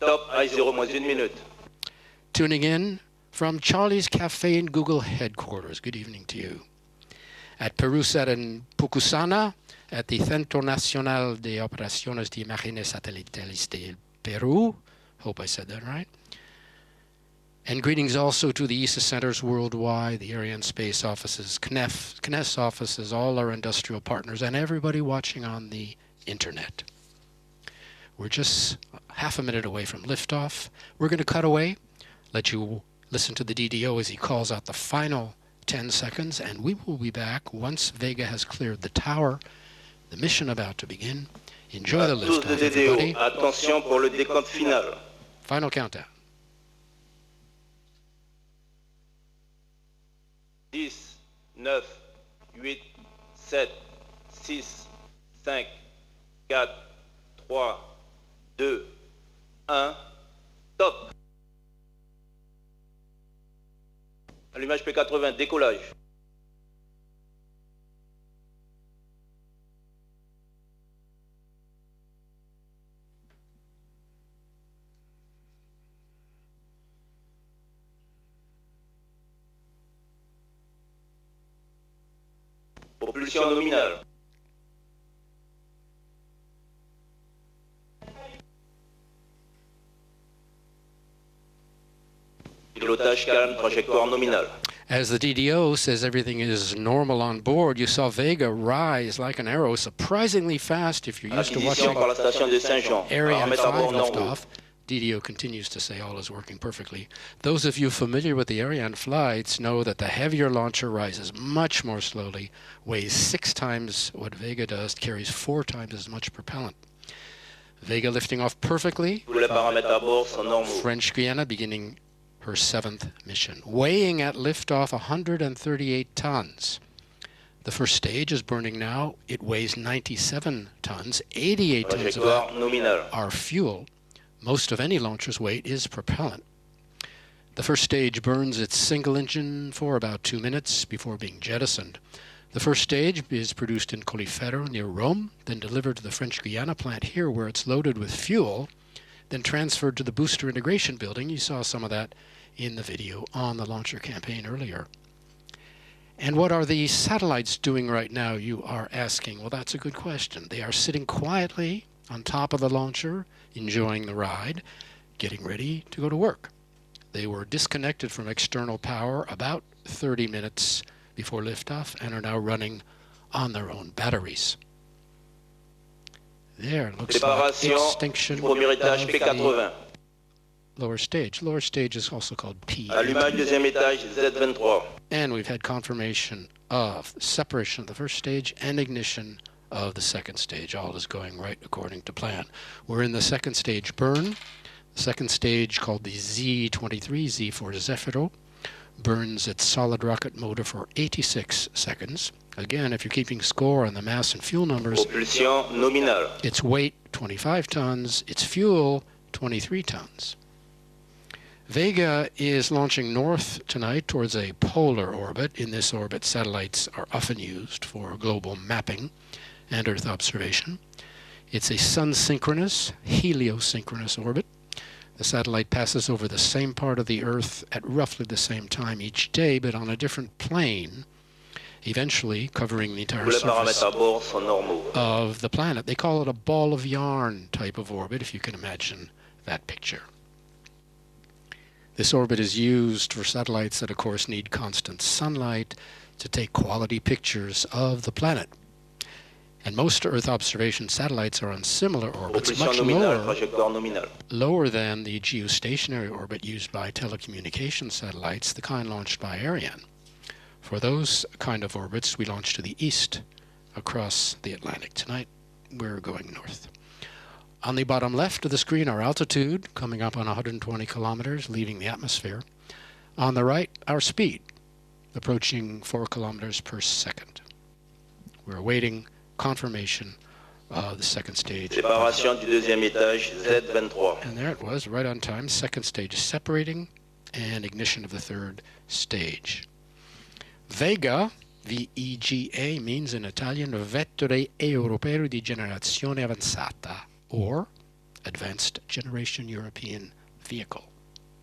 Top I0 moins 1 minute. Tuning in from Charlie's Cafe in Google headquarters. Good evening to you. At PerúSAT in Pucusana, at the Centro Nacional de Operaciones de Imágenes Satelitales del Perú. Hope I said that right. And greetings also to the ESA centers worldwide, the Arianespace offices, CNES offices, all our industrial partners, and everybody watching on the internet. We're just half a minute away from liftoff. We're going to cut away, let you listen to the DDO as he calls out the final 10 seconds, and we will be back once Vega has cleared the tower. The mission about to begin. Enjoy the liftoff, everybody. Attention pour le décompte final. Final countdown. 10, 9, 8, 7, 6, 5, 4, 3, 2, 1, top. Allumage P80, décollage. Propulsion nominale. Pilotage calme, trajectoire nominale. As the DDO says everything is normal on board, you saw Vega rise like an arrow surprisingly fast if you're used to watching Ariane 5 liftoff. DDO continues to say all is working perfectly. Those of you familiar with the Ariane flights know that the heavier launcher rises much more slowly, weighs 6 times what Vega does, carries 4 times as much propellant. Vega lifting off perfectly. French Guiana beginning her 7th mission, weighing at liftoff 138 tons. The first stage is burning now. It weighs 97 tons. 88 tons of that are fuel. Most of any launcher's weight is propellant. The first stage burns its single engine for about 2 minutes before being jettisoned. The first stage is produced in Colifero near Rome, then delivered to the French Guiana plant here where it's loaded with fuel, then transferred to the booster integration building. You saw some of that in the video on the launcher campaign earlier. And what are the satellites doing right now, you are asking? Well, that's a good question. They are sitting quietly on top of the launcher, enjoying the ride, getting ready to go to work. They were disconnected from external power about 30 minutes before liftoff and are now running on their own batteries. There, looks like extinction of the lower stage. Lower stage is also called P. Allumage deuxième étage Z23. And we've had confirmation of separation of the first stage and ignition of the second stage. All is going right according to plan. We're in the second stage burn. The second stage, called the Z23, Z for Zefiro, burns its solid rocket motor for 86 seconds. Again, if you're keeping score on the mass and fuel numbers, Propulsion nominale. its weight 25 tons, its fuel 23 tons. Vega is launching north tonight towards a polar orbit. In this orbit, satellites are often used for global mapping and Earth observation. It's a sun-synchronous, heliosynchronous orbit. The satellite passes over the same part of the Earth at roughly the same time each day, but on a different plane, eventually covering the entire surface of the planet. They call it a ball of yarn type of orbit, if you can imagine that picture. This orbit is used for satellites that, of course, need constant sunlight to take quality pictures of the planet. And most Earth observation satellites are on similar orbits, much lower than the geostationary orbit used by telecommunication satellites, the kind launched by Ariane. For those kind of orbits, we launch to the east across the Atlantic. Tonight, we're going north. On the bottom left of the screen, our altitude, coming up on 120 kilometers, leaving the atmosphere. On the right, our speed, approaching 4 kilometers per second. We're awaiting confirmation of the second stage. Séparation du deuxième étage Z23. And there it was, right on time. Second stage separating and ignition of the third stage. Vega, V-E-G-A, means in Italian Vettore Europeo di Generazione Avanzata, or Advanced Generation European Vehicle.